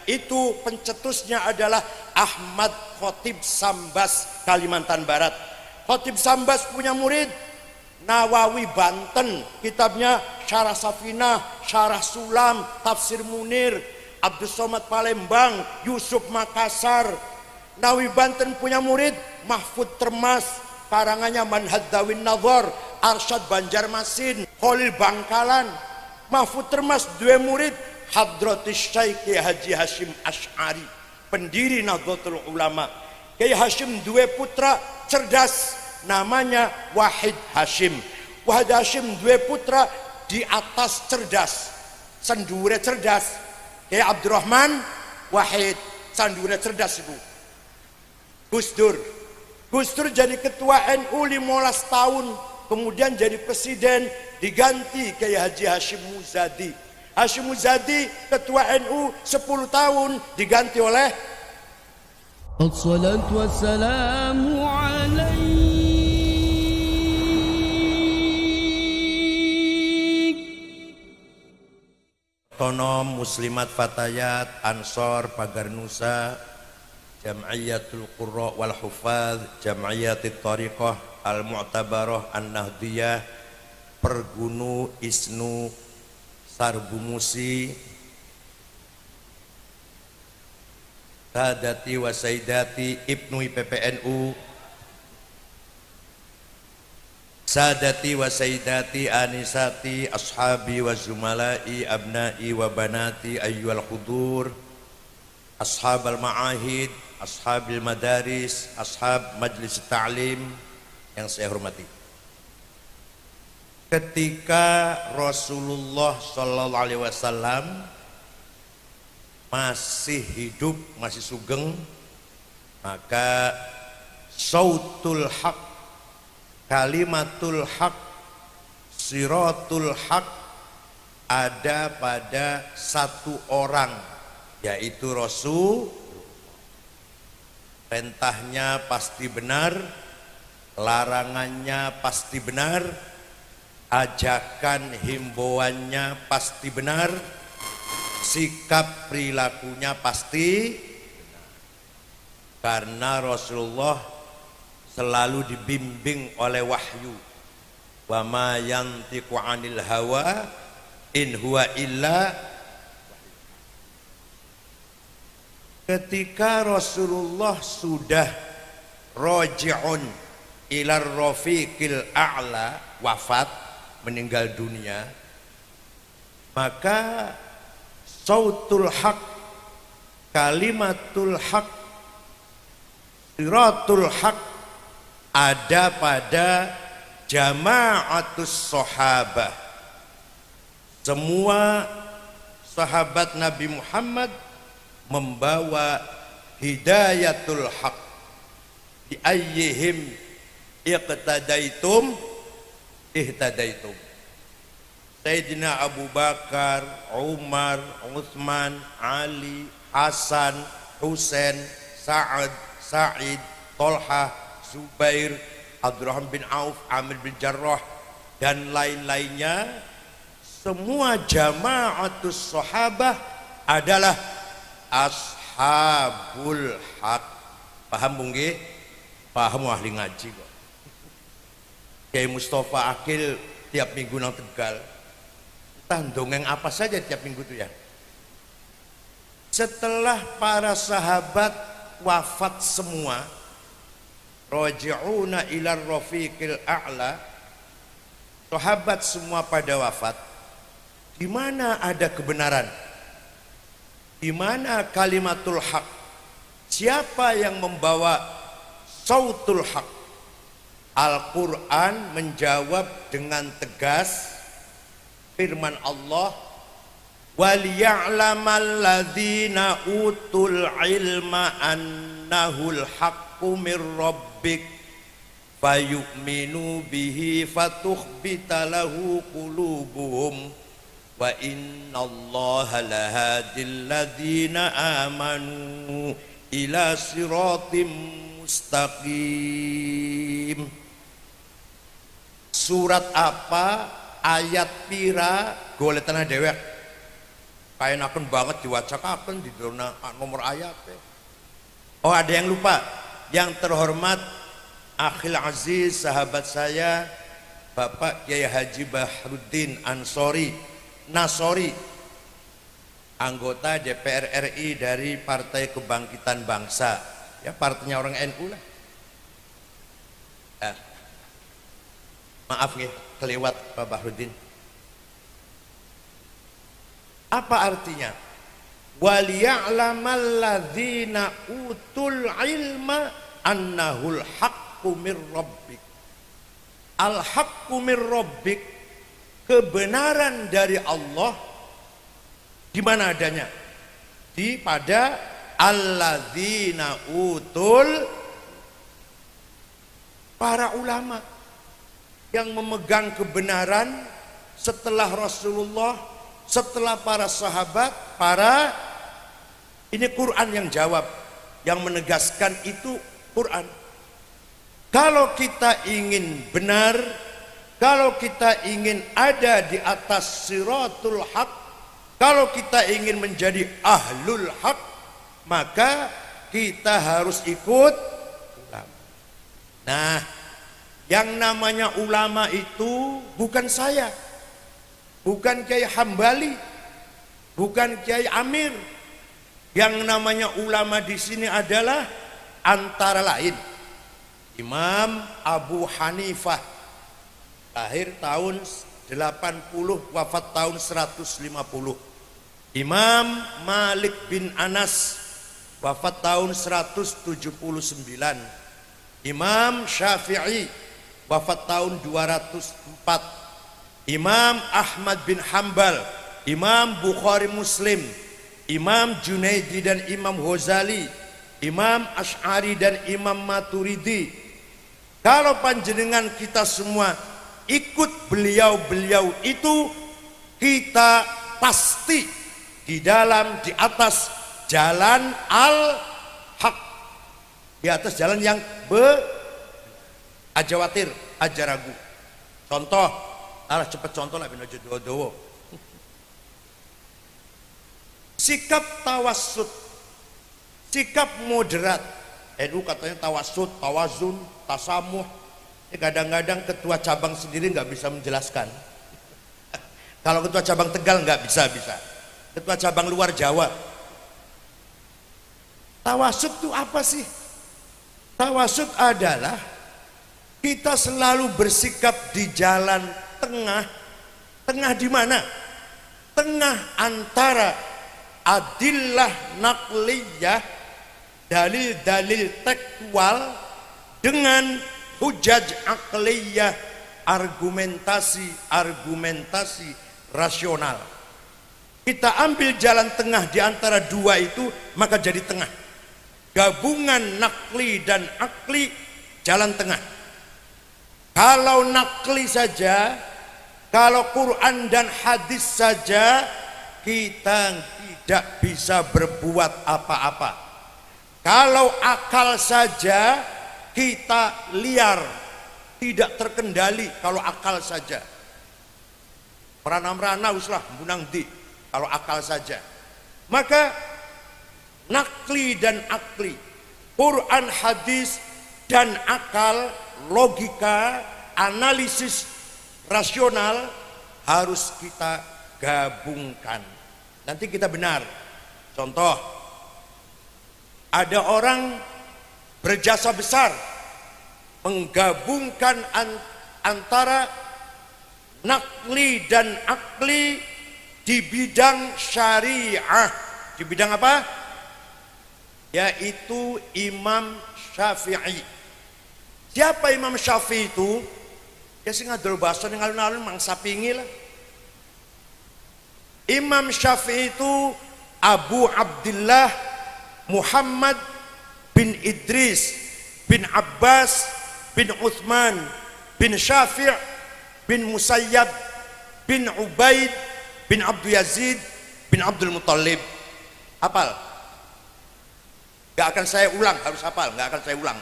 Itu pencetusnya adalah Ahmad Khotib Sambas, Kalimantan Barat. Khotib Sambas punya murid Nawawi Banten, kitabnya Syarah Safinah, Syarah Sulam, Tafsir Munir. Abdus Somad Palembang, Yusuf Makassar. Nawawi Banten punya murid Mahfud Termas, karangannya Manhaj Dawin Nazar, Arsyad Banjarmasin, Khalil Bangkalan. Mahfud Termas dua murid Hadratus Syekh Haji Hashim Asy'ari, pendiri Nahdlatul Ulama. Kiai Hashim dua putra cerdas, namanya Wahid Hashim. Wahid Hashim dua putra di atas cerdas, sandure cerdas. Kiai Abdurrahman Wahid, sandure cerdas ibu. Gus Dur jadi ketua NU 15 tahun, kemudian jadi presiden, diganti Kiai Haji Hashim Muzadi. Hashim Muzadi ketua NU 10 tahun, diganti oleh Assalatu wassalamu alaik. Otonom, Muslimat Fatayat, Ansor, Pagar Nusa, Jam'iyatul Qurra wal Hufadz, Jam'iyatit Thariqah, Al-Mu'tabarah, An-Nahdiyah, Pergunu, Isnu, Sarbu Musi, Sadati wa Saidati, Ibnu IPPNU, Sadati wa Saidati, Anisati, Ashabi wa Zumalai, Abnai wa Banati, Ayyuhal Hudur, Ashabal Ma'ahid, Ashabil Madaris, Ashab Majlis Ta'lim yang saya hormati. Ketika Rasulullah Shallallahu Alaihi Wasallam masih hidup, masih sugeng, maka sautul haq, kalimatul haq, siratul haq ada pada satu orang, yaitu Rasul. Perintahnya pasti benar, larangannya pasti benar, ajakan himbauannya pasti benar, sikap perilakunya pasti benar. Karena Rasulullah selalu dibimbing oleh wahyu. Wa ma yantiqu 'anil hawa in huwa illa. Ketika Rasulullah sudah raji'un ilar rafiqil a'la, wafat, meninggal dunia, maka sautul haq, kalimatul haq, siratul haq ada pada jama'atus sahabah. Semua sahabat Nabi Muhammad membawa hidayatul haq. Di ayyihim iqtadaitum ihtadaitum. Sayyidina Abu Bakar, Umar, Utsman, Ali, Hasan, Husain, Sa'ad, Sa'id, Tolhah, Zubair, Abdurrahman bin Auf, Amir bin Jarrah, dan lain-lainnya. Semua jama'atus sahabah adalah ashabul haq. Paham bungi? Paham, ahli ngaji kok. Kiai Mustafa Akil tiap minggu nang Tegal, entah dongeng apa saja tiap minggu itu ya. Setelah para sahabat wafat semua, raji'una ilar rafiqil a'la, sahabat semua pada wafat, di mana ada kebenaran, di mana kalimatul haq, siapa yang membawa sautul haq? Al-Quran menjawab dengan tegas firman Allah, وَلِيَعْلَمَ الَّذِينَ أُوتُوا الْعِلْمَ أَنَّهُ الْحَقُّ مِنْ رَبِّكَ فَيُؤْمِنُوا بِهِ فَتُخْبِتَ لَهُ قُلُوبُهُمْ وَإِنَّ اللَّهَ لَهَادِي الَّذِينَ آمَنُوا إِلَى صِرَاطٍ مُسْتَقِيمٍ. Surat apa, ayat pira, golek tanah dewek. kaenaken banget diwacakaken di dona nomor ayat. Oh, ada yang lupa. Yang terhormat Akhil Aziz, sahabat saya Bapak Kiai Haji Bahruddin Nasori, anggota DPR RI dari Partai Kebangkitan Bangsa, ya partainya orang NU lah. Maaf nih kelewat Pak Bahruddin. Apa artinya? Waliya'lamal ladzina utul ilma annahul haqqu mir rabbik. Al haqqu mir rabbik, kebenaran dari Allah di mana adanya? Pada alladzina utul, para ulama yang memegang kebenaran setelah Rasulullah, setelah para sahabat, ini Quran yang jawab, yang menegaskan itu Quran. Kalau kita ingin benar, kalau kita ingin ada di atas siratul haq, kalau kita ingin menjadi ahlul haq, maka kita harus ikut ulama. Nah, yang namanya ulama itu bukan saya, bukan Kiai Hambali, bukan Kiai Amir. Yang namanya ulama di sini adalah antara lain Imam Abu Hanifah, lahir tahun 80, wafat tahun 150. Imam Malik bin Anas, wafat tahun 179. Imam Syafi'i, wafat tahun 204. Imam Ahmad bin Hambal, Imam Bukhari Muslim, Imam Junaidi dan Imam Ghazali, Imam Asy'ari dan Imam Maturidi. Kalau panjenengan kita semua ikut beliau-beliau itu, kita pasti di atas jalan al-haq, di atas jalan yang aja watir, aja ragu. Contoh, cepet contoh lah, binojo dowo. Sikap tawassut, sikap moderat. NU katanya tawassut, tawazun, tasamuh. Kadang-kadang ketua cabang sendiri nggak bisa menjelaskan. Kalau ketua cabang Tegal nggak bisa. Ketua cabang luar Jawa. Tawassut itu apa sih? Tawassut adalah kita selalu bersikap di jalan tengah. Tengah di mana? Tengah antara adillah naqliyah, dalil-dalil tekstual, dengan hujaj akliyah, argumentasi rasional. Kita ambil jalan tengah di antara dua itu, maka jadi tengah. Gabungan nakli dan akli, jalan tengah. Kalau nakli saja, kalau Quran dan hadis saja, kita tidak bisa berbuat apa-apa. Kalau akal saja kita liar, tidak terkendali. Kalau akal saja, merana-merana uslah bunang di. Kalau akal saja, maka nakli dan akli, Quran, hadis dan akal, logika, analisis rasional harus kita gabungkan. Nanti kita benar. Contoh, ada orang berjasa besar menggabungkan antara nakli dan akli di bidang syariah. Di bidang apa? Yaitu Imam Syafi'i. Siapa Imam Syafi'i itu? Ya sing ngadol basa ning alun-alun mangsa pingi lah. Imam Syafi'i itu Abu Abdullah Muhammad bin Idris bin Abbas bin Uthman bin Syafi' bin Musayyab bin Ubaid bin Abdul Yazid bin Abdul Muttalib. Hafal? Gak akan saya ulang, harus hafal, gak akan saya ulang.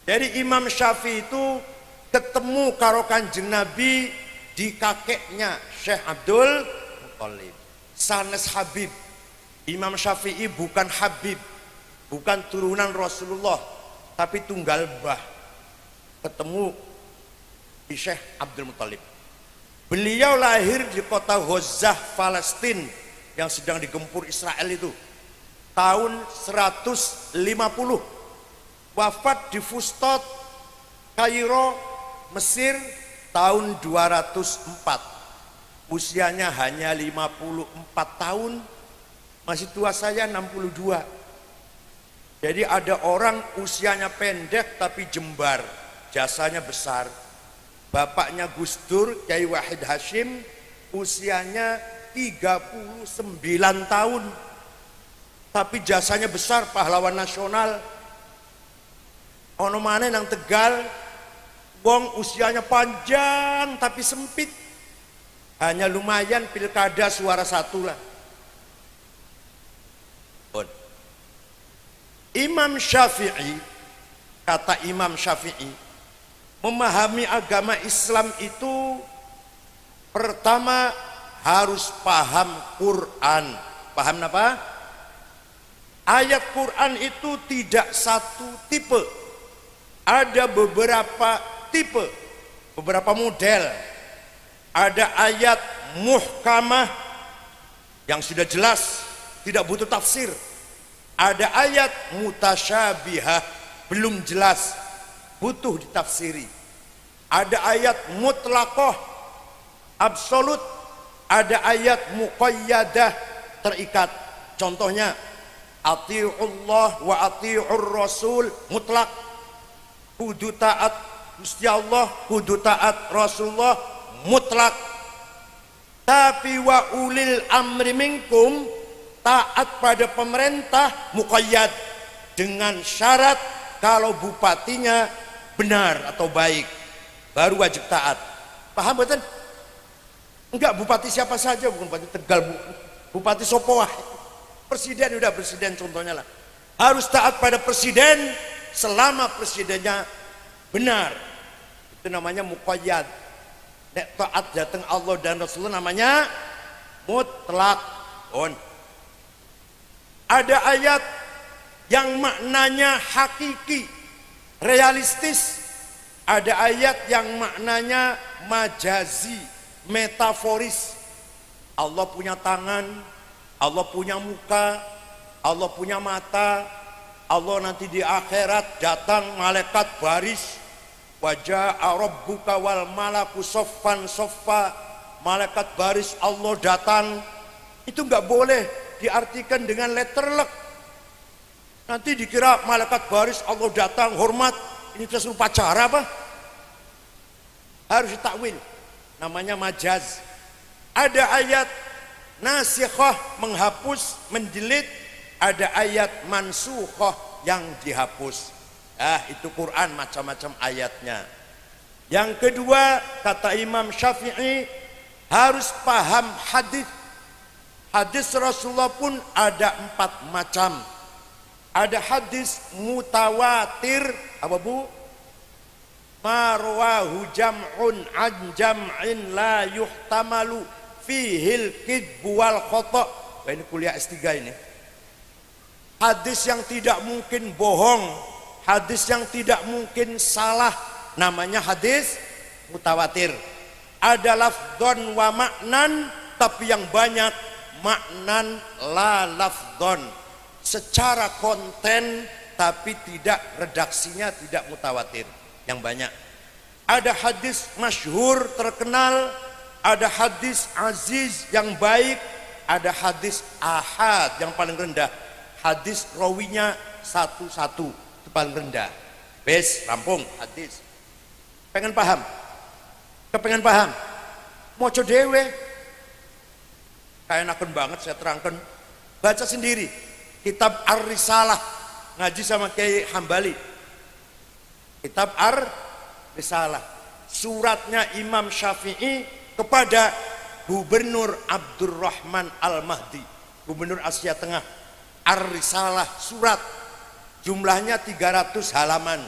Jadi Imam Syafi'i itu ketemu karo Kanjeng Nabi di kakeknya Syekh Abdul Muttalib. sanes Habib. Imam Syafi'i bukan Habib, bukan turunan Rasulullah, tapi tunggal mbah. Ketemu di Syekh Abdul Muthalib. Beliau lahir di kota Ghazah, Palestina yang sedang digempur Israel itu tahun 150. Wafat di Fustot, Kairo, Mesir tahun 204. Usianya hanya 54 tahun, masih tua saya 62. Jadi ada orang usianya pendek tapi jembar, jasanya besar. Bapaknya Gus Dur, Kyai Wahid Hashim, usianya 39 tahun. Tapi jasanya besar, pahlawan nasional. Ono maneh nang Tegal, wong usianya panjang tapi sempit. Hanya lumayan pilkada suara satu lah. Imam Syafi'i, kata Imam Syafi'i, memahami agama Islam itu pertama harus paham Quran. Paham apa? Ayat Quran itu tidak satu tipe. Ada beberapa tipe, beberapa model. Ada ayat muhkamah yang sudah jelas, tidak butuh tafsir. Ada ayat mutasyabihah, belum jelas, butuh ditafsiri. Ada ayat mutlaqah, absolut. Ada ayat muqayyadah, terikat. Contohnya ati'ullah wa ati'ur rasul, mutlak. Kudu taat Gusti Allah, kudu taat Rasulullah, mutlak. Tapi wa ulil amri minkum, taat pada pemerintah, muqayyad, dengan syarat kalau bupatinya benar atau baik baru wajib taat. Paham betul? Enggak, bupati siapa saja, bukan bupati Tegal, bupati Sopoah, presiden, udah presiden contohnya lah, harus taat pada presiden selama presidennya benar. Itu namanya muqayyad. Nek taat datang Allah dan Rasulullah namanya mutlak. Ada ayat yang maknanya hakiki, realistis. Ada ayat yang maknanya majazi, metaforis. Allah punya tangan, Allah punya muka, Allah punya mata. Allah nanti di akhirat datang malaikat baris. Wajah rabbuka wal malaku soffan soffa. Malaikat baris Allah datang. Itu nggak boleh diartikan dengan letterlek. Nanti dikira malaikat baris Allah datang hormat, ini kita suruh pacara apa? Harus ditakwil, namanya majaz. Ada ayat nasikhah, menghapus, menjelid. Ada ayat mansukhah, yang dihapus. Itu Quran, macam-macam ayatnya. Yang kedua, kata Imam Syafi'i, harus paham hadis. Hadis Rasulullah pun ada 4 macam. Ada hadis mutawatir, apa bu? Marwahu jam'un an jam'in la yuhtamalu fihil kidbu wal khata'. Ini kuliah S3 ini. Hadis yang tidak mungkin bohong, hadis yang tidak mungkin salah, namanya hadis mutawatir. Ada lafdhon wa maknan, tapi yang banyak maknan la lafdhon, secara konten tapi tidak, redaksinya tidak mutawatir, yang banyak. Ada hadis masyhur terkenal, ada hadis aziz yang baik, ada hadis ahad yang paling rendah. Hadis rawinya satu-satu, itu paling rendah. Bes, rampung hadis. Pengen paham? Kepengen paham? Moco dewe. Kayak enakan banget saya terangkan. Baca sendiri. Kitab Ar-Risalah, ngaji sama Kiai Hambali. Kitab Ar-Risalah, suratnya Imam Syafi'i kepada Gubernur Abdurrahman Al-Mahdi, Gubernur Asia Tengah. Ar-Risalah, surat, jumlahnya 300 halaman.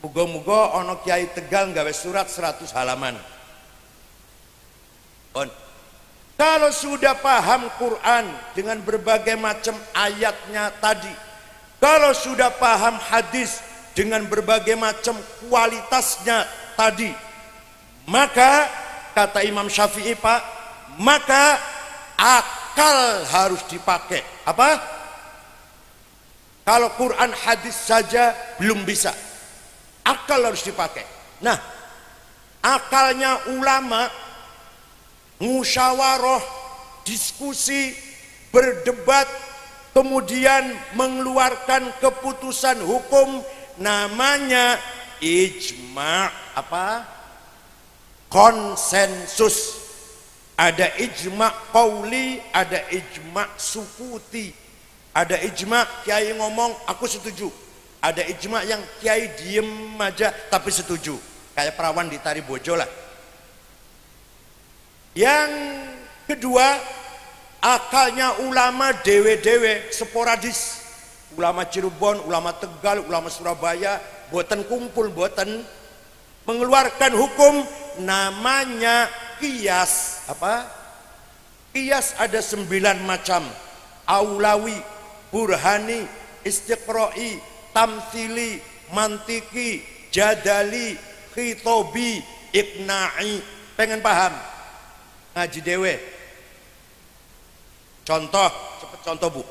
Muga-muga ono Kiai Tegal nggawe surat 100 halaman. Kalau sudah paham Quran dengan berbagai macam ayatnya tadi, kalau sudah paham hadis dengan berbagai macam kualitasnya tadi, maka kata Imam Syafi'i, Pak, maka akal harus dipakai. Apa? Kalau Quran hadis saja belum bisa, akal harus dipakai. Nah, akalnya ulama musyawarah, diskusi, berdebat, kemudian mengeluarkan keputusan hukum, namanya ijma'. Apa? Konsensus. Ada ijma' qauli, ada ijma' sukuti. Ada ijma' kiai ngomong aku setuju, ada ijma' yang kiai diem aja tapi setuju, kayak perawan di tari bojo lah. Yang kedua, akalnya ulama dewe-dewe, sporadis. Ulama Cirebon, ulama Tegal, ulama Surabaya, boten kumpul, boten mengeluarkan hukum, namanya qiyas. Apa? Qiyas ada 9 macam. Aulawi, burhani, istiqra'i, tamthili, mantiki, jadali, khitobi, iqna'i. Pengen paham? Ngaji dewe. Contoh, cepet contoh Bu.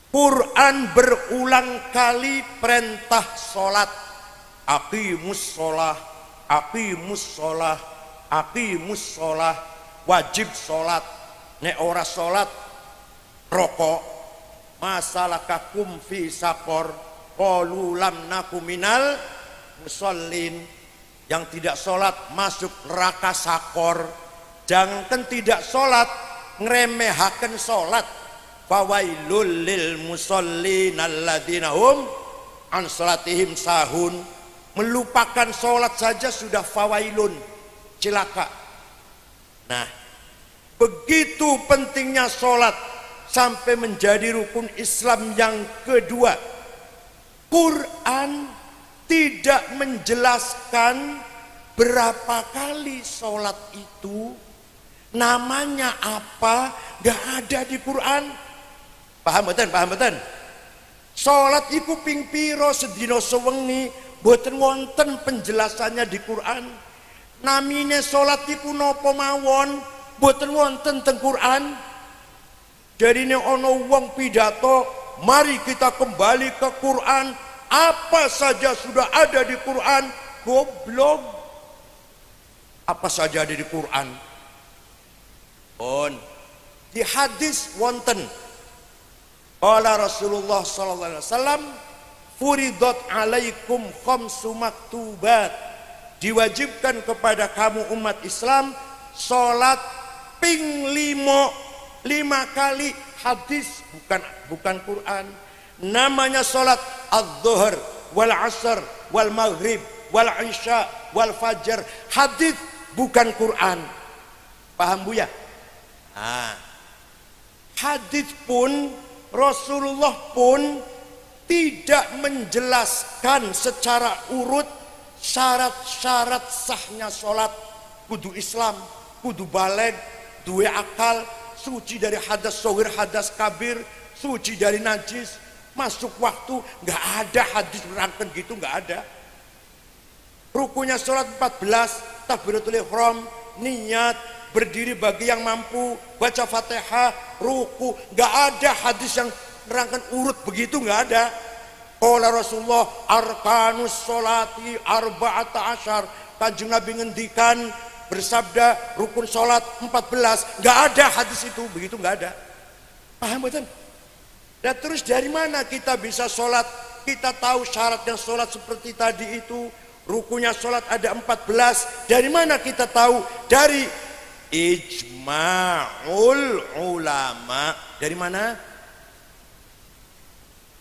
Quran berulang kali perintah sholat. Aqimus sholah, aqimus sholah, aqimus sholah, wajib sholat. Nek ora sholat rokok. Masalakakum fi sakor, qalu lam naku minal musallin. Yang tidak sholat masuk neraka sakor. Jangankan tidak sholat, ngeremehaken sholat. Fawailul lil musallin alladzina hum an sholatihim sahun. Melupakan sholat saja sudah fawailun, cilaka. Nah, begitu pentingnya sholat sampai menjadi rukun Islam yang kedua. Quran tidak menjelaskan berapa kali sholat itu, namanya apa, gak ada di Quran. Paham betul? Paham betul? Sholat iku ping piro sedina sewengi, boten wonten penjelasannya di Quran. Namine sholat iku napa mawon, boten wonten teng Quran. Jadi ini ono wong pidato, mari kita kembali ke Quran. Apa saja sudah ada di Quran. Goblok. Apa saja ada di Quran. Di hadis wonten, qala Rasulullah sallallahu alaihi wasallam, furidat alaikum khamsu maktubat, diwajibkan kepada kamu umat Islam salat ping 5 kali. Hadis, bukan Quran. Namanya salat az-zuhr wal asr wal maghrib wal isya wal fajr. Hadis, bukan Quran. Paham Bu ya? Nah, hadis pun Rasulullah pun tidak menjelaskan secara urut syarat-syarat sahnya sholat. Kudu Islam, kudu baligh, duwe akal, suci dari hadas shogir, hadas kabir, suci dari najis, masuk waktu. Nggak ada hadis berangkat gitu, nggak ada. Rukunya sholat 14, takbiratul ihram, niat, berdiri bagi yang mampu, baca Fatihah, ruku. Nggak ada hadis yang nerangkan urut begitu, nggak ada. Qala Rasulullah arkanus sholati arba'ata asyar. Kanjeng Nabi ngendikan, bersabda rukun sholat 14. Nggak ada hadis itu, begitu nggak ada. Paham betul? Dan terus dari mana kita bisa sholat? Kita tahu syaratnya sholat seperti tadi itu. Rukunya sholat ada 14. Dari mana kita tahu? Dari ijma'ul ulama. Dari mana?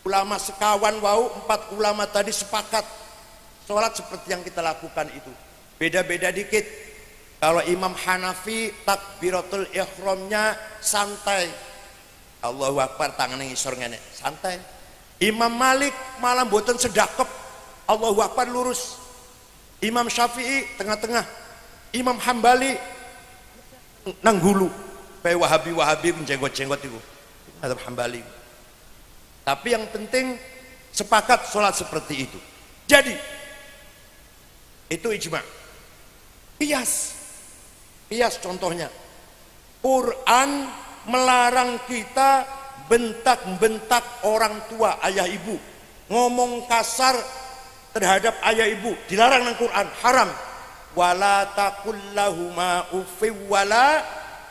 Ulama sekawan wau, 4 ulama tadi sepakat sholat seperti yang kita lakukan itu. Beda-beda dikit. Kalau Imam Hanafi takbiratul ihramnya santai, Allahu Akbar, tangannya ngisor ngene, santai. Imam Malik malah mboten sedakep, Allahu Akbar lurus. Imam Syafi'i tengah-tengah. Imam Hambali nang gulu. Kayak Wahabi jenggot-jenggot itu. Mazhab Hambali. Tapi yang penting sepakat sholat seperti itu. Jadi itu ijma. Qiyas contohnya. Quran melarang kita bentak-bentak orang tua, ayah ibu. Ngomong kasar terhadap ayah ibu dilarang dalam Quran, haram. Wala taqul lahuma uffi wala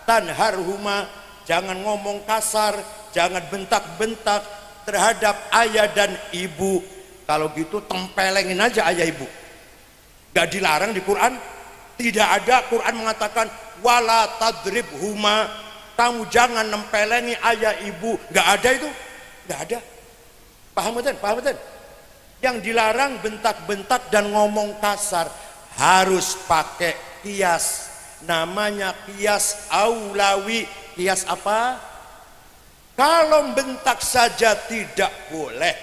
tanharhuma, jangan ngomong kasar, jangan bentak-bentak terhadap ayah dan ibu. Kalau gitu tempelengin aja ayah ibu. Gak dilarang di Quran. Tidak ada Quran mengatakan wala tadribhuma, kamu jangan nempelengi ayah ibu. Gak ada itu, gak ada. Paham betul? Paham betul? Yang dilarang bentak-bentak dan ngomong kasar. Harus pakai qiyas, namanya qiyas aulawi. Qiyas apa? Kalau bentak saja tidak boleh,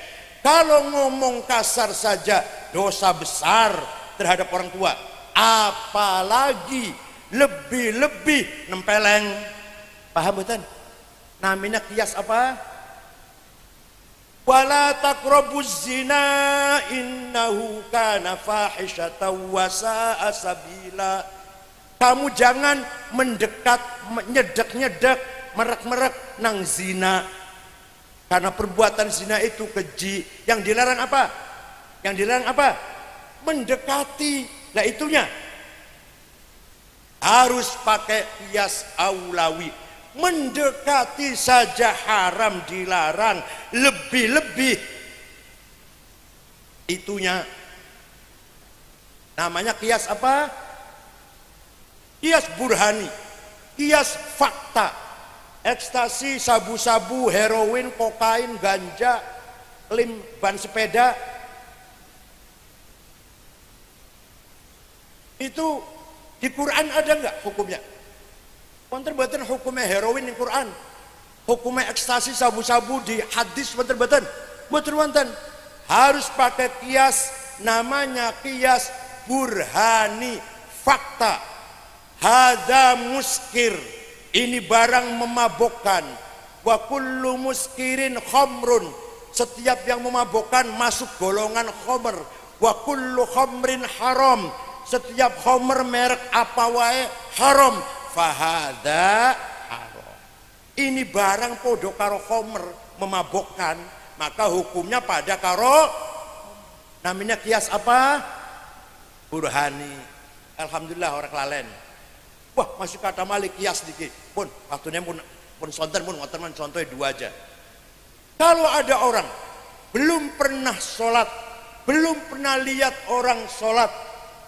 kalau ngomong kasar saja dosa besar terhadap orang tua, apalagi lebih-lebih nempeleng. Paham betul? Namanya qiyas apa? Wala taqrabuz zina innahu kana fahishatan wa sa'a sabila. Kamu jangan mendekat, nyedek-nyedek, merek-merek nang zina. Karena perbuatan zina itu keji. Yang dilarang apa? Yang dilarang apa? Mendekati. Lah itunya harus pakai qiyas aulawi. Mendekati saja haram, dilarang, lebih-lebih itunya namanya qiyas apa? Qiyas burhani, qiyas fakta. Ekstasi, sabu-sabu, heroin, kokain, ganja, lem, ban sepeda, itu di Quran ada nggak hukumnya? Wonten-wonten hukumnya heroin di Quran, hukumnya ekstasi, sabu-sabu di hadis wonten-wonten. Wonten-wonten. Harus pakai qiyas, namanya qiyas burhani, fakta. Hadza muskir, ini barang memabukkan. Wa kullu muskirin khamrun, setiap yang memabukkan masuk golongan khamr. Wa kullu khamrin haram, setiap khamr merek apa wae haram. Fahada haram, ini barang podo karo khomer, memabukkan, maka hukumnya pada karo. Namanya qiyas apa? Burhani. Alhamdulillah orang kelalen. Wah, masih kata malik qiyas dikit pun waktunya pun sonten pun ngoten contohnya dua aja. Kalau ada orang belum pernah sholat, belum pernah lihat orang sholat,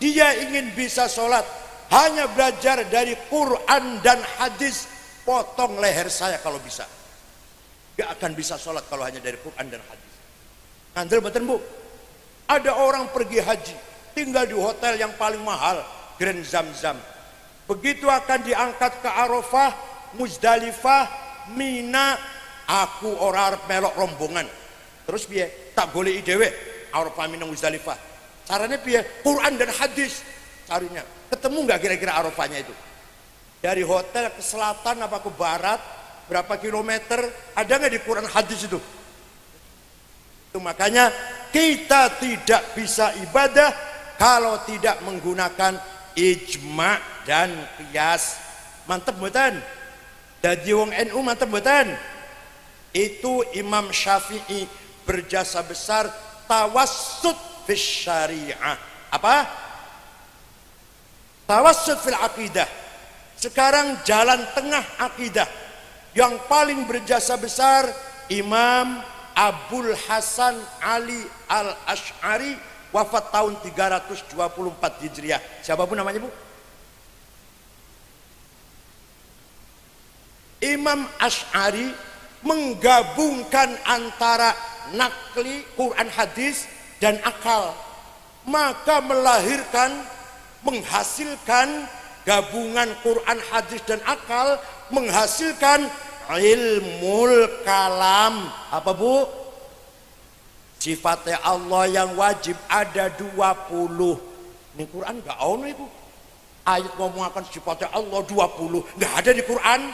dia ingin bisa sholat, hanya belajar dari Quran dan hadis, potong leher saya kalau bisa. Gak akan bisa sholat kalau hanya dari Quran dan hadis. Ngandel betul bu? Ada orang pergi haji, tinggal di hotel yang paling mahal, Grand Zamzam. Begitu akan diangkat ke Arafah, Muzdalifah, Mina, aku orang Arab melok rombongan. Terus piye? Tak boleh idewe Arafah, Mina, Muzdalifah. Caranya piye? Quran dan hadis carinya. Ketemu nggak kira-kira Arafahnya itu? Dari hotel ke selatan apa ke barat, berapa kilometer? Ada nggak di Quran hadis itu? Itu makanya kita tidak bisa ibadah kalau tidak menggunakan ijma dan qiyas. Mantep mboten? Dadi wong NU mantep mboten? Itu Imam Syafi'i berjasa besar tawassut fis syariah. Apa? Tawassut fil aqidah. Sekarang jalan tengah akidah yang paling berjasa besar Imam Abul Hasan Ali Al-Asy'ari, wafat tahun 324 Hijriah. Siapa bu namanya bu? Imam Asy'ari menggabungkan antara nakli Quran hadis dan akal, maka menghasilkan gabungan Quran hadis dan akal, menghasilkan ilmul kalam. Apa bu? Sifatnya Allah yang wajib ada 20. Ini Quran gak ono ibu. Ayat ngomong akan sifatnya Allah 20, gak ada di Quran.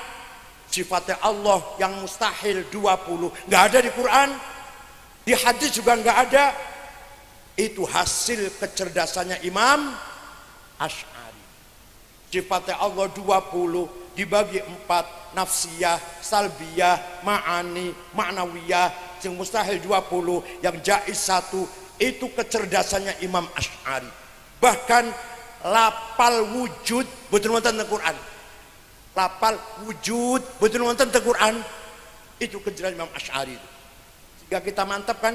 sifatnya Allah yang mustahil 20, nggak ada di Quran, di hadis juga nggak ada. Itu hasil kecerdasannya Imam Asy'ari. Sifatnya Allah 20 dibagi 4, nafsiyah, salbiyah, ma'ani, ma'nawiyah, yang mustahil 20, yang jaiz 1. Itu kecerdasannya Imam Asy'ari. Bahkan lapal wujud betul wonten teng Quran. Lapal wujud betul wonten teng Quran. Itu kecerdasan Imam Asy'ari. Sehingga kita mantap kan,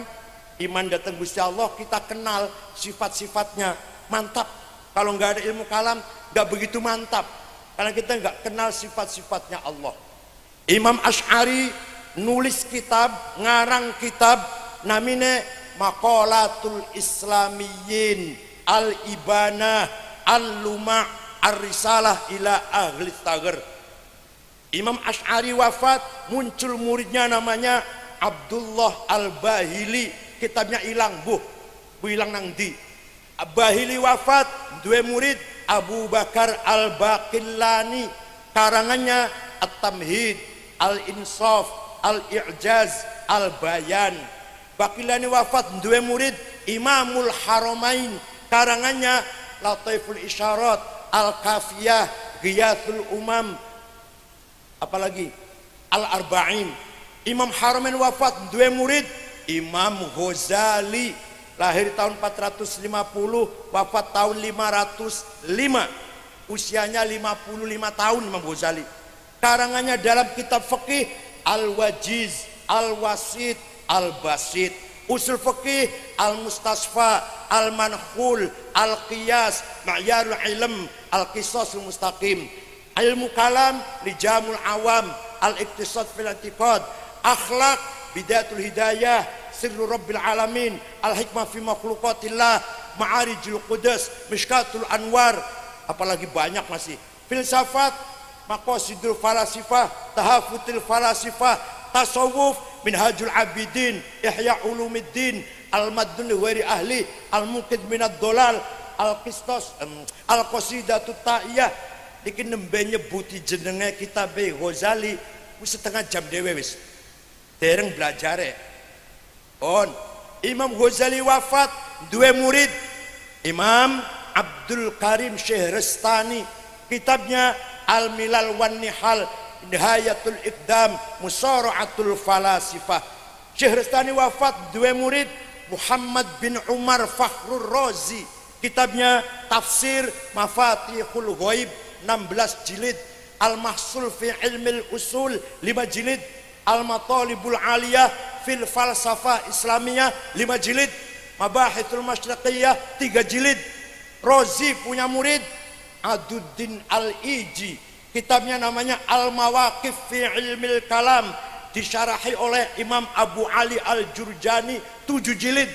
iman datang Gusti Allah, kita kenal sifat-sifatnya, mantap. Kalau nggak ada ilmu kalam nggak begitu mantap, karena kita nggak kenal sifat-sifatnya Allah. Imam Asy'ari nulis kitab, ngarang kitab namine Maqalatul Islamiyyin Al-Ibanah Al-Luma' Ar-Risalah ila Ahli Taghr. Imam Asy'ari wafat, muncul muridnya namanya Abdullah Al-Bahili. Kitabnya hilang, bu hilang nang di. Bahili wafat, dua murid Abu Bakar Al-Baqillani, karangannya At-Tamhid, Al-Insaf, Al-I'jaz, Al-Bayan. Baqillani wafat, dua murid Imamul Haramain, karangannya Lataiful Isyarat, Al-Kafiyah, Ghiyathul Umam, apalagi Al-Arba'in. Imam Haramain wafat, dua murid Imam Ghazali, lahir tahun 450, wafat tahun 505. Usianya 55 tahun Imam Ghazali. Karangannya dalam kitab fikih Al-Wajiz, Al-Wasit, Al-Basit. Usul fikih Al-Mustasfa, Al-Manhul, Al-Qiyas, Ma'yarul Ilm, Al-Qisasul Mustaqim. Ilmu kalam Lijamul Awam, Al-Iqtisad fil I'tiqad, Akhlaq Bidayatul Hidayah, Sirru Rabbil Alamin, Al-Hikmah fi Makhluqatillah, Ma'arijul Qudus, Mishkatul Anwar, apalagi banyak masih. Filsafat, Maqasidul Falasifah, Tahafutul Falasifah, Tasawuf, Minhajul Abidin, Ihya Ulumuddin, Al-Maddun Wari Ahli, Al-Muqid Minad Dolal, Al-Qistas, Al-Qasidatut Ta'iyah. Iki nembe nyebuti jenenge kitabe Ghazali wis setengah jam dhewe wis. Dereng belajare. On Imam Ghazali wafat, dua murid Imam Abdul Karim Syehrastani, kitabnya Al-Milal wan Nihal, Nihayatul Iqdam, Musara'atul Falasifah. Syehrastani wafat, dua murid Muhammad bin Umar Fakhrur Razi, kitabnya Tafsir Mafatihul Ghaib, 16 jilid. Al-Mahsul fi Ilmil Usul, 5 jilid. Al-Matalibul Aliyah fil Falsafah Islamiyah, 5 jilid. Mabahithul Masyriqiyah, 3 jilid. Razi punya murid Aduddin Al-Iji, kitabnya namanya Al-Mawaqif fi Ilmil Kalam, disyarahi oleh Imam Abu Ali Al-Jurjani, 7 jilid.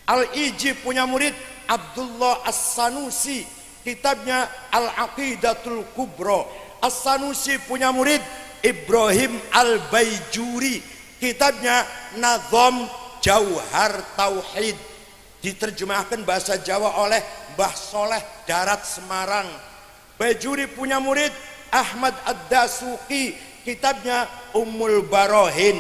Al-Iji punya murid Abdullah As-Sanusi, kitabnya Al-Aqidatul Kubra. As-Sanusi punya murid Ibrahim Al-Baijuri, kitabnya Nazam Jauhar Tauhid, diterjemahkan bahasa Jawa oleh Mbah Soleh Darat Semarang. Baijuri punya murid Ahmad Ad-Dasuki, kitabnya Ummul Barohin.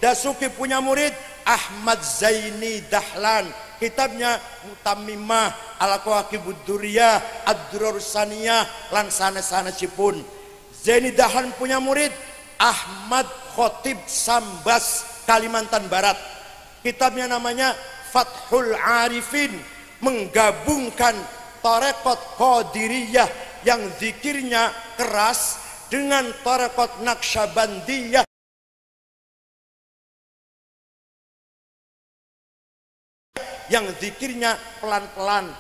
Dasuki punya murid Ahmad Zaini Dahlan, kitabnya Mutammimah, Al-Qawaqibud Duriyah, Ad-Durarus Saniyah, lan sanes-sanesipun. Zaini Dahlan punya murid Ahmad Khotib Sambas, Kalimantan Barat. Kitabnya namanya Fathul Arifin, menggabungkan tarekat Qadiriyah yang zikirnya keras dengan tarekat Naqsyabandiyah yang zikirnya pelan-pelan,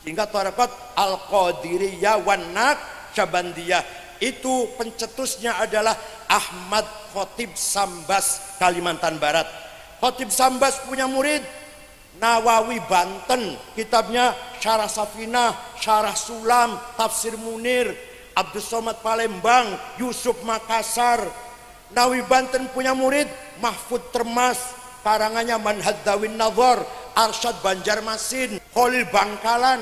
sehingga tarekat Al-Qadiriyah wan Naqsyabandiyah itu pencetusnya adalah Ahmad Khotib Sambas, Kalimantan Barat. Khotib Sambas punya murid Nawawi Banten, kitabnya Syarah Safinah, Syarah Sulam, Tafsir Munir. Abdus Somad Palembang, Yusuf Makassar. Nawawi Banten punya murid Mahfud Termas, karangannya Manhadawin Nazar, Arsyad Banjarmasin, Khalil Bangkalan.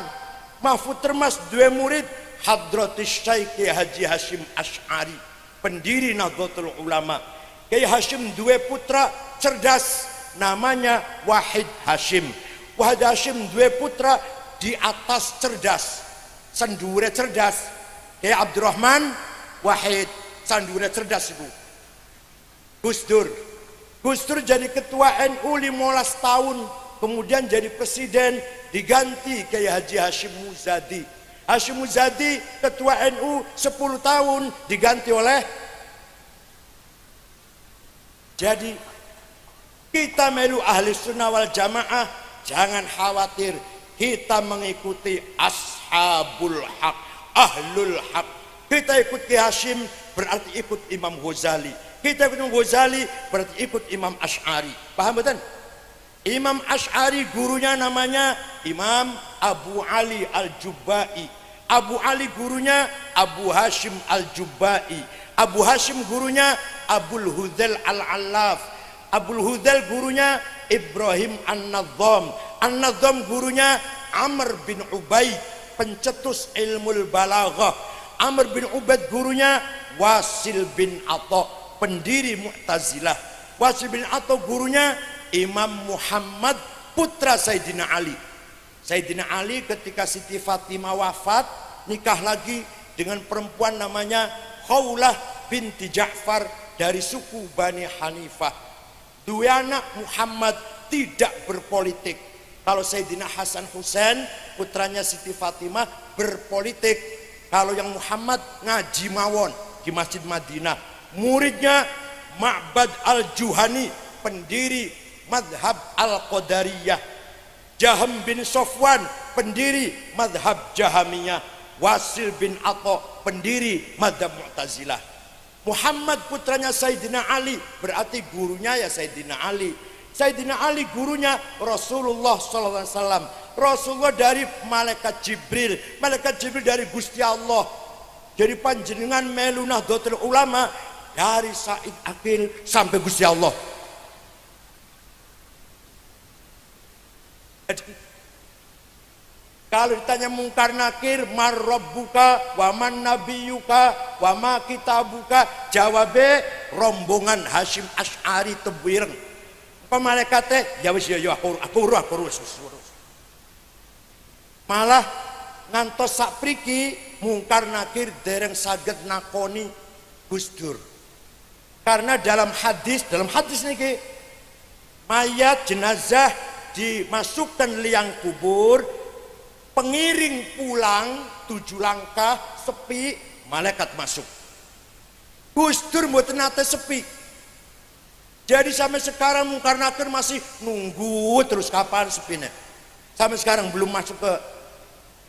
Mahfud Termas dua murid Hadratis Syaikh Haji Hashim Asy'ari. pendiri Nahdlatul Ulama. Kiai Hashim duwe putra cerdas namanya Wahid Hashim. Wahid Hashim duwe putra di atas cerdas, sandure cerdas. Kiai Abdurrahman Wahid sandure cerdas ibu. Gus Dur. Gus Dur jadi ketua NU 15 tahun, kemudian jadi presiden, diganti Kiai Haji Hashim Muzadi. Hashim Muzadi ketua NU 10 tahun, diganti oleh. Jadi kita melu ahli sunnah wal jamaah, jangan khawatir, kita mengikuti ashabul haq, ahlul haq. Kita ikut Kiai Hashim berarti ikut Imam Ghazali. Kita ikut Imam Ghazali berarti ikut Imam Asy'ari. Paham betul? Imam Asy'ari gurunya namanya Imam Abu Ali Al-Jubba'i. Abu Ali gurunya Abu Hashim Al-Jubba'i. Abu Hashim gurunya Abul Hudzail Al-Allaf. Abul Hudzail gurunya Ibrahim An-Nadhdham. An-Nadhdham gurunya Amr bin Ubaid, pencetus ilmul balaghah. Amr bin Ubaid gurunya Wasil bin Atha, pendiri Mu'tazilah. Wasil bin Atha gurunya Imam Muhammad putra Sayyidina Ali. Sayyidina Ali ketika Siti Fatimah wafat, nikah lagi dengan perempuan namanya Khawlah binti Ja'far dari suku Bani Hanifah. Dua anak Muhammad tidak berpolitik. Kalau Sayyidina Hasan Husain putranya Siti Fatimah berpolitik. Kalau yang Muhammad ngaji mawon di Masjid Madinah. Muridnya Ma'bad Al-Juhani, pendiri madhab Al-Qadariyah. Jaham bin Sofwan, pendiri madhab Jahamiyah. Wasil bin Atha, pendiri madhab Mu'tazilah. Muhammad putranya Sayyidina Ali, berarti gurunya ya Sayyidina Ali. Sayyidina Ali gurunya Rasulullah SAW. Rasulullah dari malaikat Jibril, malaikat Jibril dari Gusti Allah. Jadi panjenengan melu Nahdlatul Ulama dari Said Akil sampai Gusti Allah. Kalau ditanya mungkar nakir, mar rabbuka wa man nabiyuka wa ma kitabuka, jawabe rombongan Hashim Asy'ari tebireng. Apa malaikatnya? Ya wis ya aku urus. Malah ngantos sapriki mungkar nakir dereng saged nakoni Gus Dur. Karena dalam hadis niki mayat jenazah dimasukkan liang kubur, pengiring pulang 7 langkah sepi, malaikat masuk. Gus Dur mboten nate sepi. Jadi sampai sekarang mungkar nakir masih nunggu terus kapan sepinya. Sampai sekarang belum masuk ke.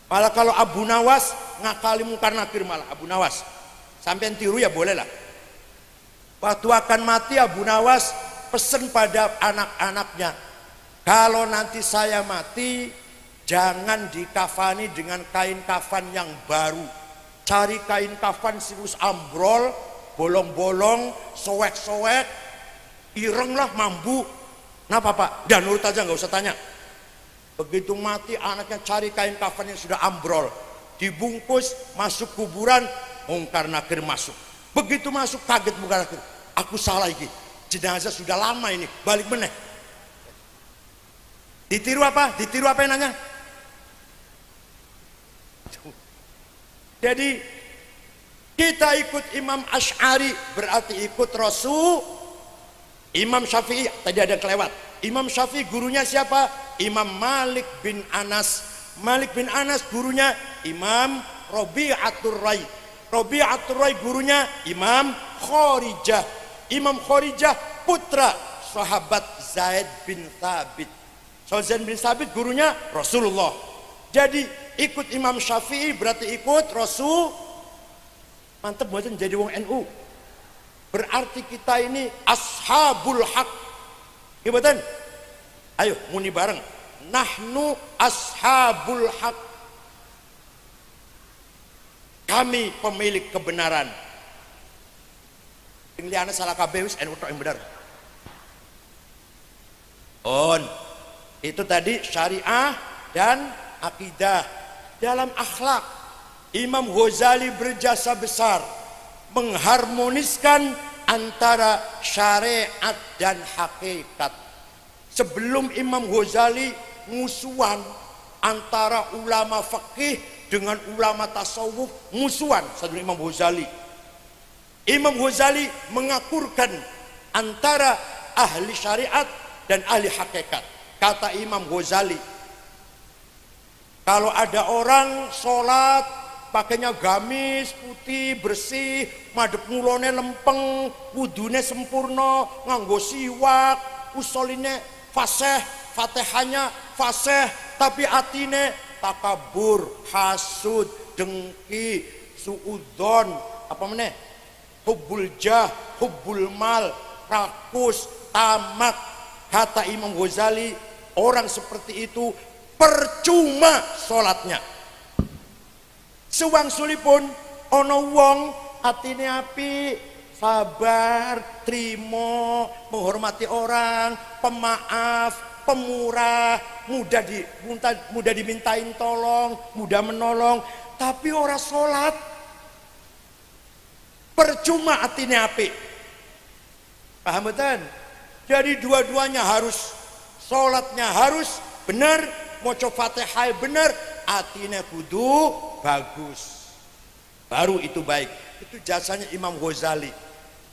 Malah kalau Abu Nawas ngakali mungkar nakir, malah Abu Nawas. Sampai tiru ya boleh lah. Waktu akan mati Abu Nawas pesen pada anak-anaknya, kalau nanti saya mati jangan dikafani dengan kain kafan yang baru. Cari kain kafan sirus ambrol, bolong-bolong, soek-soek, ireng lah, mambu. Kenapa Pak? Dan nurut aja, nggak usah tanya. Begitu mati anaknya cari kain kafan yang sudah ambrol, dibungkus, masuk kuburan, mungkar nakir masuk. Begitu masuk kaget mungkar nakir, aku salah iki, jenazah sudah lama ini, balik meneh. Ditiru apa? Ditiru apa yang nanya? Jadi kita ikut Imam Asy'ari berarti ikut Rasul. Imam Syafi'i tadi ada kelewat. Imam Syafi'i gurunya siapa? Imam Malik bin Anas. Malik bin Anas gurunya Imam Rabi'atul Rai. Rabi'atul Rai gurunya Imam Khorijah. Imam Khorijah putra sahabat Zaid bin Thabit. So Zaid bin Thabit gurunya Rasulullah. Jadi ikut Imam Syafi'i berarti ikut Rasul. Mantep buatan jadi wong NU. Berarti kita ini ashabul haq. Gimana? Ayo muni bareng. Nahnu ashabul haq. Kami pemilik kebenaran. Liana salah kabeh wis NU tok yang benar. Itu tadi syariah dan akidah. Dalam akhlak Imam Ghazali berjasa besar. mengharmoniskan antara syariat dan hakikat. Sebelum Imam Ghazali musuhan antara ulama fikih dengan ulama tasawuf, musuhan sebelum Imam Ghazali. Imam Ghazali mengakurkan antara ahli syariat dan ahli hakikat. Kata Imam Ghazali, kalau ada orang sholat pakainya gamis putih bersih, madhep ngulone lempeng, wudune sempurna, nganggo siwak, usoline fasih, fatihahnya fasih, tapi atine takabur, hasud, dengki, suudzon, apa meneh, hubbul jah, hubbul mal, rakus, tamak. Kata Imam Ghazali, orang seperti itu percuma sholatnya. Sewangsulipun ana wong atine apik, sabar, trimo, menghormati orang, pemaaf, pemurah, mudah dimintain tolong, mudah menolong, tapi ora salat. Percuma atine apik. Paham betul? Jadi dua-duanya harus, salatnya harus benar, maca Fatihah benar, atine kudu bagus, baru itu baik. Itu jasanya Imam Ghazali.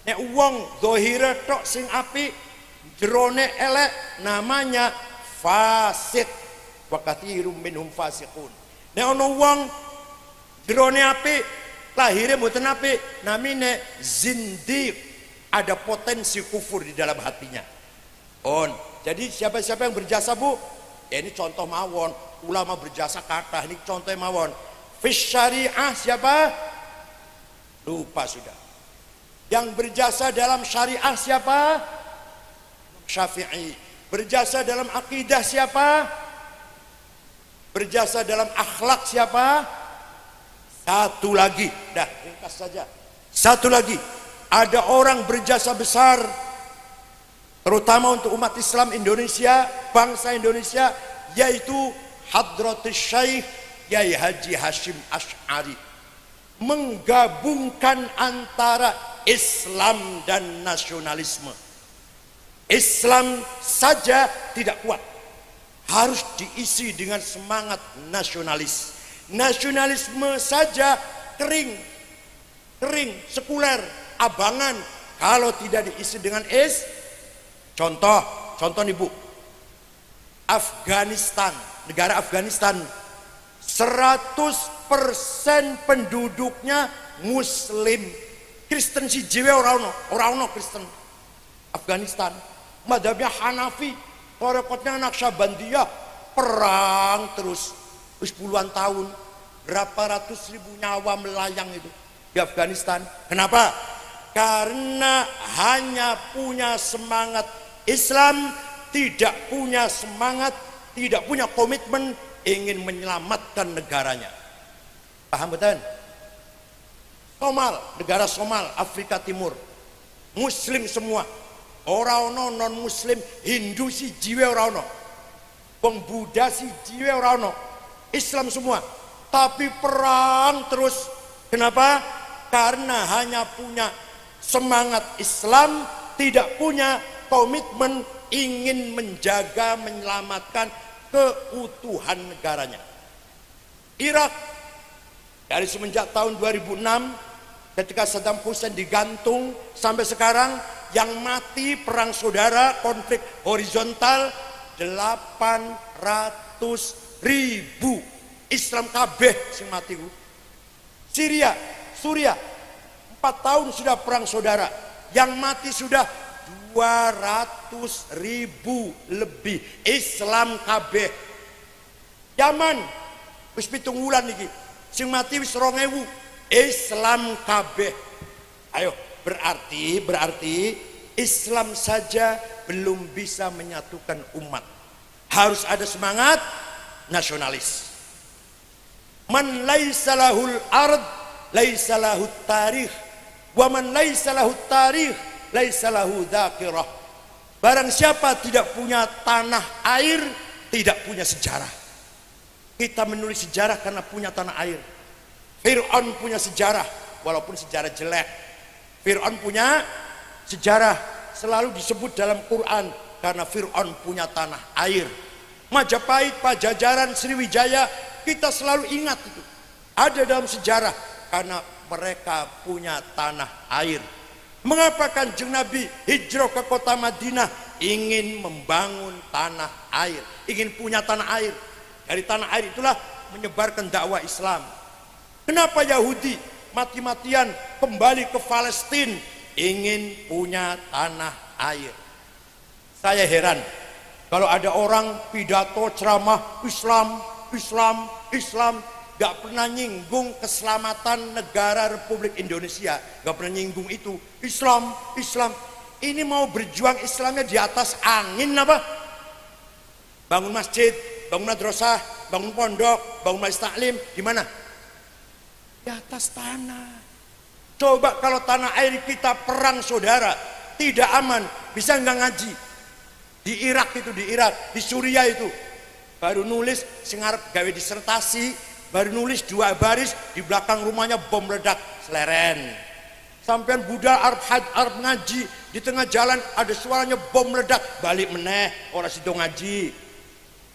Nek wong zahire tok sing apik, jerone elek, namanya fasik. Wa katsirum minhum fasiqun. Nek ana wong jerone apik, lahire mboten apik, namine zindiq. Ada potensi kufur di dalam hatinya. Jadi siapa-siapa yang berjasa, Bu? Ya ini contoh mawon, ulama berjasa kathah, ini contoh mawon. Fis syariah siapa? Lupa sudah. Yang berjasa dalam syariah siapa? Syafi'i. Berjasa dalam akidah siapa? Berjasa dalam akhlak siapa? Satu lagi, dah ringkas saja. Satu lagi, ada orang berjasa besar, terutama untuk umat Islam Indonesia, bangsa Indonesia, yaitu Hadratus Syekh Yai Haji Hashim Asy'ari. Menggabungkan antara Islam dan nasionalisme. Islam saja tidak kuat, harus diisi dengan semangat nasionalis. Nasionalisme saja kering, sekuler, abangan, kalau tidak diisi dengan contoh nih Bu, Afghanistan, negara Afghanistan 100% penduduknya muslim. Kristen si jiwe orang no Kristen. Afghanistan madhabnya Hanafi, tarekatnya Naqsyabandiyah, perang terus puluhan tahun, berapa ratus ribu nyawa melayang itu di Afghanistan. Kenapa? Karena hanya punya semangat Islam, tidak punya semangat, tidak punya komitmen ingin menyelamatkan negaranya. Paham betul? Somal, negara Somal, Afrika Timur, muslim semua, orang non muslim, Hindu si jiwe orang, wong Buddha si jiwe orang, Islam semua, tapi perang terus. Kenapa? Karena hanya punya semangat Islam, tidak punya komitmen ingin menjaga, menyelamatkan keutuhan negaranya. Irak, dari semenjak tahun 2006 ketika Saddam Hussein digantung sampai sekarang, yang mati perang saudara, konflik horizontal 800.000 Islam kabeh sing mati. Suriah 4 tahun sudah perang saudara, yang mati sudah 200.000 lebih Islam kabeh. Yaman wis 7 wulan iki, sing mati wis 2.000 Islam kabeh. Ayo, berarti Islam saja belum bisa menyatukan umat. Harus ada semangat nasionalis. Man laisa lahul ard laisa lahut tarikh, wa man laisa lahut tarikh laisa lahu dzakirah. Barang siapa tidak punya tanah air, tidak punya sejarah. Kita menulis sejarah karena punya tanah air. Fir'aun punya sejarah, walaupun sejarah jelek. Fir'aun punya sejarah, selalu disebut dalam Quran karena Fir'aun punya tanah air. Majapahit, Pajajaran, Sriwijaya, kita selalu ingat itu. Ada dalam sejarah karena mereka punya tanah air. Mengapa Kanjeng Nabi hijrah ke kota Madinah? Ingin membangun tanah air, ingin punya tanah air. Dari tanah air itulah menyebarkan dakwah Islam. Kenapa Yahudi mati-matian kembali ke Palestina? Ingin punya tanah air. Saya heran kalau ada orang pidato ceramah Islam, Islam, Islam, gak pernah nyinggung keselamatan negara Republik Indonesia, gak pernah nyinggung itu. Islam, Islam. Ini mau berjuang Islamnya di atas angin apa? Bangun masjid, bangun madrasah, bangun pondok, bangun majelis taklim, di mana? Di atas tanah. Coba kalau tanah air kita perang saudara, tidak aman, bisa nggak ngaji? Di Irak itu, di Irak, di Suriah itu, baru nulis singarep gawe disertasi, baru nulis 2 baris, di belakang rumahnya bom meledak, seleren. Sampean Buddha Arab ngaji, di tengah jalan ada suaranya bom meledak, balik meneh, orang situ ngaji.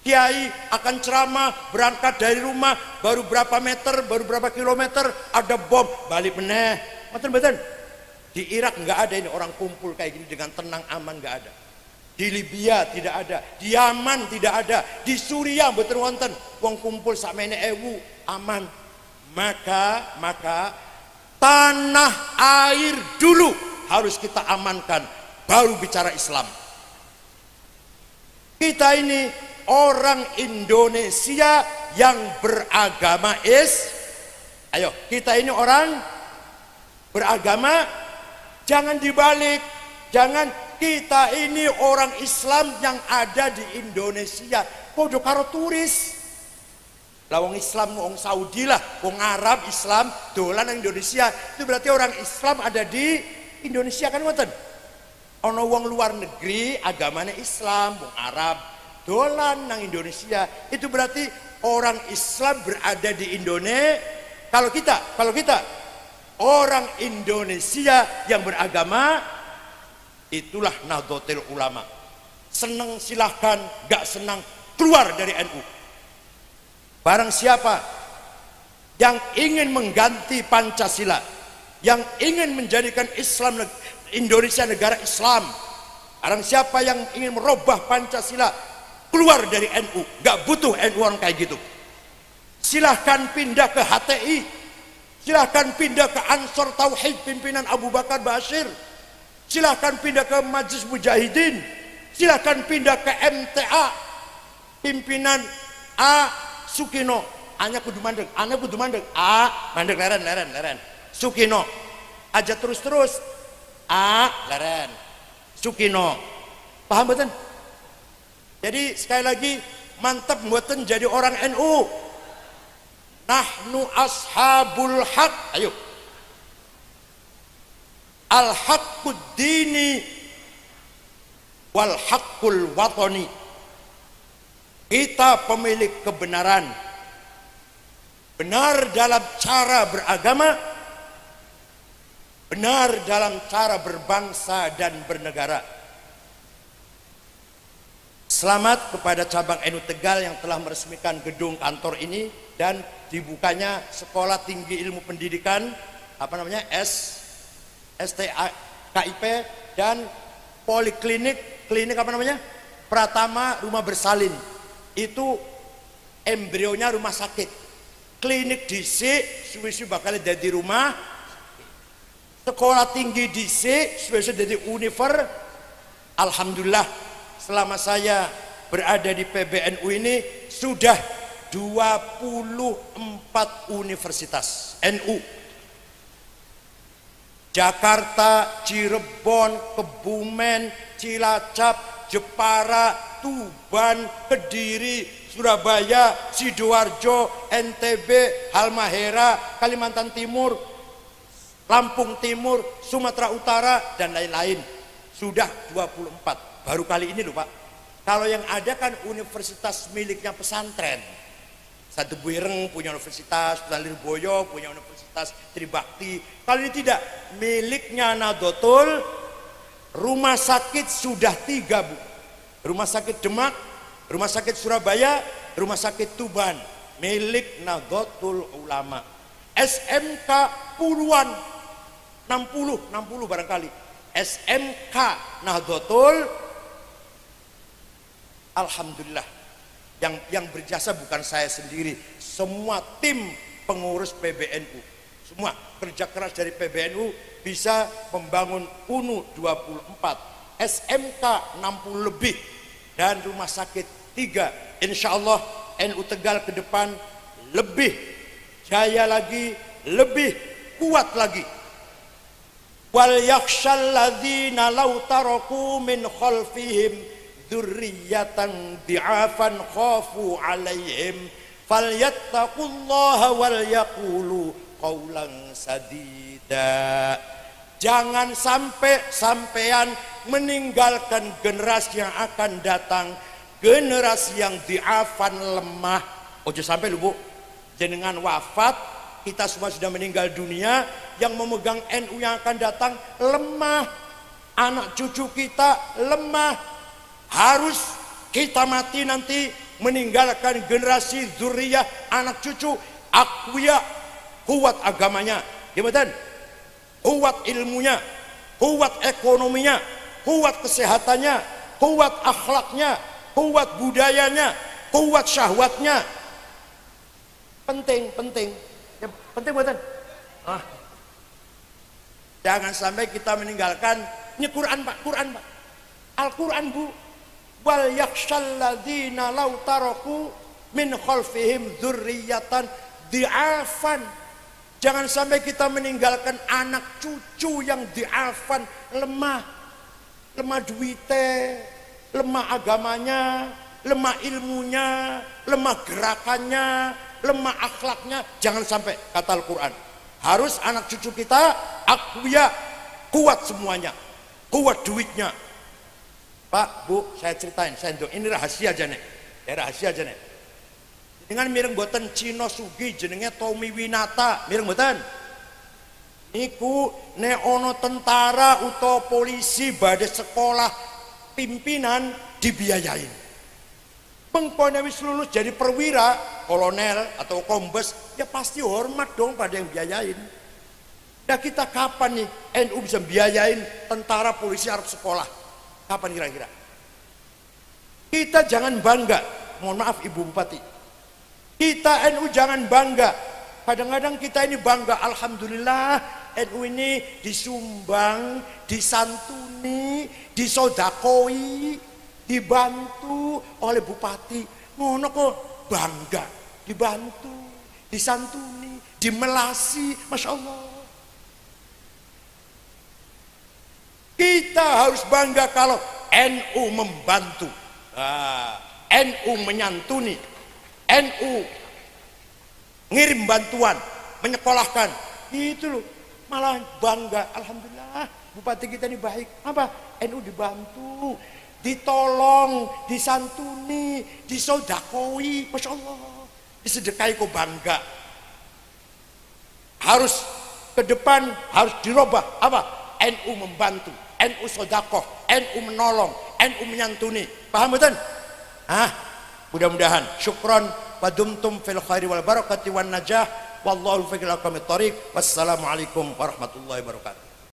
Kiai akan ceramah, berangkat dari rumah, baru berapa meter, baru berapa kilometer, ada bom, balik meneh. Betul-betul. Di Irak nggak ada ini orang kumpul kayak gini dengan tenang aman, nggak ada. Di Libya tidak ada, di Yaman tidak ada, di Suriah betul wonten wong kumpul sakmene ewu aman. Maka tanah air dulu harus kita amankan, baru bicara Islam. Kita ini orang Indonesia yang beragama ayo, kita ini orang beragama, jangan dibalik, jangan. Kita ini orang Islam yang ada di Indonesia, podo karo turis. Lah wong Islam wong Saudi lah, wong Arab Islam dolan nang Indonesia, itu berarti orang Islam ada di Indonesia kan ngoten. Ono wong luar negeri agamanya Islam, wong Arab dolan nang Indonesia, itu berarti orang Islam berada di Indonesia. Kalau kita orang Indonesia yang beragama, itulah Nahdlatul Ulama. Senang silahkan, gak senang keluar dari NU. Barang siapa yang ingin mengganti Pancasila, yang ingin menjadikan Islam Indonesia negara Islam, barang siapa yang ingin merubah Pancasila, keluar dari NU. Gak butuh NU orang kayak gitu. Silahkan pindah ke HTI, silahkan pindah ke Ansor Tauhid pimpinan Abu Bakar Bashir, silahkan pindah ke Majelis Mujahidin, silahkan pindah ke MTA pimpinan A Sukino. Anya kudu mandeg, A mandeg leren Sukino aja terus A leren Sukino. Paham betul? Jadi sekali lagi mantap mboten jadi orang NU. Nahnu ashabul haq. Ayo, al-haqqud dini wal haqqul watani. Kita pemilik kebenaran, benar dalam cara beragama, benar dalam cara berbangsa dan bernegara. Selamat kepada cabang NU Tegal yang telah meresmikan gedung kantor ini dan dibukanya Sekolah Tinggi Ilmu Pendidikan STKIP dan Poliklinik Pratama Rumah Bersalin. Itu embrionya rumah sakit. Klinik dhisik suwi-suwi bakal dadi rumah. Sekolah tinggi dhisik suwi-suwi dadi univer. Alhamdulillah selama saya berada di PBNU ini sudah 24 universitas NU. Jakarta, Cirebon, Kebumen, Cilacap, Jepara, Tuban, Kediri, Surabaya, Sidoarjo, NTB, Halmahera, Kalimantan Timur, Lampung Timur, Sumatera Utara, dan lain-lain. Sudah 24. Baru kali ini loh Pak. Kalau yang ada kan universitas miliknya pesantren. Ustaz Tebuireng punya universitas, Ustaz Lirboyo punya universitas Tribakti. Kali ini tidak, miliknya Nahdlatul. Rumah sakit sudah 3 Bu. Rumah sakit Demak, rumah sakit Surabaya, rumah sakit Tuban, milik Nahdlatul Ulama. SMK puluhan, 60 barangkali. SMK Nahdlatul, alhamdulillah. Yang berjasa bukan saya sendiri, semua tim pengurus PBNU, semua kerja keras dari PBNU bisa membangun UNU 24, SMK 60 lebih, dan rumah sakit 3. Insya Allah NU Tegal ke depan lebih jaya lagi, lebih kuat lagi. Wal yakhshal ladzina law taraku min khalfihim dzurriyyatan di'afan khafu 'alaihim falyattaqullaha wal yaqulu qaulan sadida. Jangan sampai sampean meninggalkan generasi yang akan datang, generasi yang di'afan lemah. Ojo sampai lu Bu, jenengan wafat, kita semua sudah meninggal dunia, yang memegang NU yang akan datang lemah, anak cucu kita lemah. Harus kita mati nanti meninggalkan generasi zuriyah, anak cucu aqwiya, kuat agamanya, gimana? Kuat ilmunya, kuat ekonominya, kuat kesehatannya, kuat akhlaknya, kuat budayanya, kuat syahwatnya. Penting ya, penting buatan. Jangan sampai kita meninggalkan ini Quran Pak, Quran Pak, Al-Quran Bu. Wal yakhshal ladzina law taraku min khalfihim dzurriyyatan di'afan. Jangan sampai kita meninggalkan anak cucu yang di'afan, lemah duite, lemah agamanya, lemah ilmunya, lemah gerakannya, lemah akhlaknya. Jangan sampai, kata Al-Quran. Harus anak cucu kita aqwiya, kuat semuanya, kuat duitnya. Pak, Bu, saya ceritain, ini rahasia aja nih, rahasia aja nih. Dengan mireng boten Cino Sugi, jenenge Tommy Winata, mireng boten. Niku ne ono tentara utawa polisi badhe sekolah pimpinan dibiayain. Pengpone wis lulus jadi perwira, kolonel atau kombes, ya pasti hormat dong pada yang biayain. Nah kita kapan nih NU bisa biayain tentara polisi Arab sekolah? Kapan kira-kira? Kita jangan bangga, mohon maaf Ibu Bupati, kita NU jangan bangga. Kadang-kadang kita ini bangga, alhamdulillah NU ini disumbang, disantuni, disodakoi, dibantu oleh Bupati. Ngono kok bangga, dibantu, disantuni, dimelasi, Masya Allah. Kita harus bangga kalau NU membantu, NU menyantuni, NU ngirim bantuan, menyekolahkan. Itu loh, malah bangga. Alhamdulillah, Bupati kita ini baik. Apa? NU dibantu, ditolong, disantuni, disodakoi, Masya Allah, disedekahi kok bangga. Harus ke depan, harus dirubah. Apa? NU membantu, NU sodakoh, NU menolong, NU menyantuni. Paham betul? Mudah-mudahan. Syukron wa dumtum fil khairi wal barakati wan najah wallahu fi aqwamit thariq. Wassalamualaikum warahmatullahi wabarakatuh.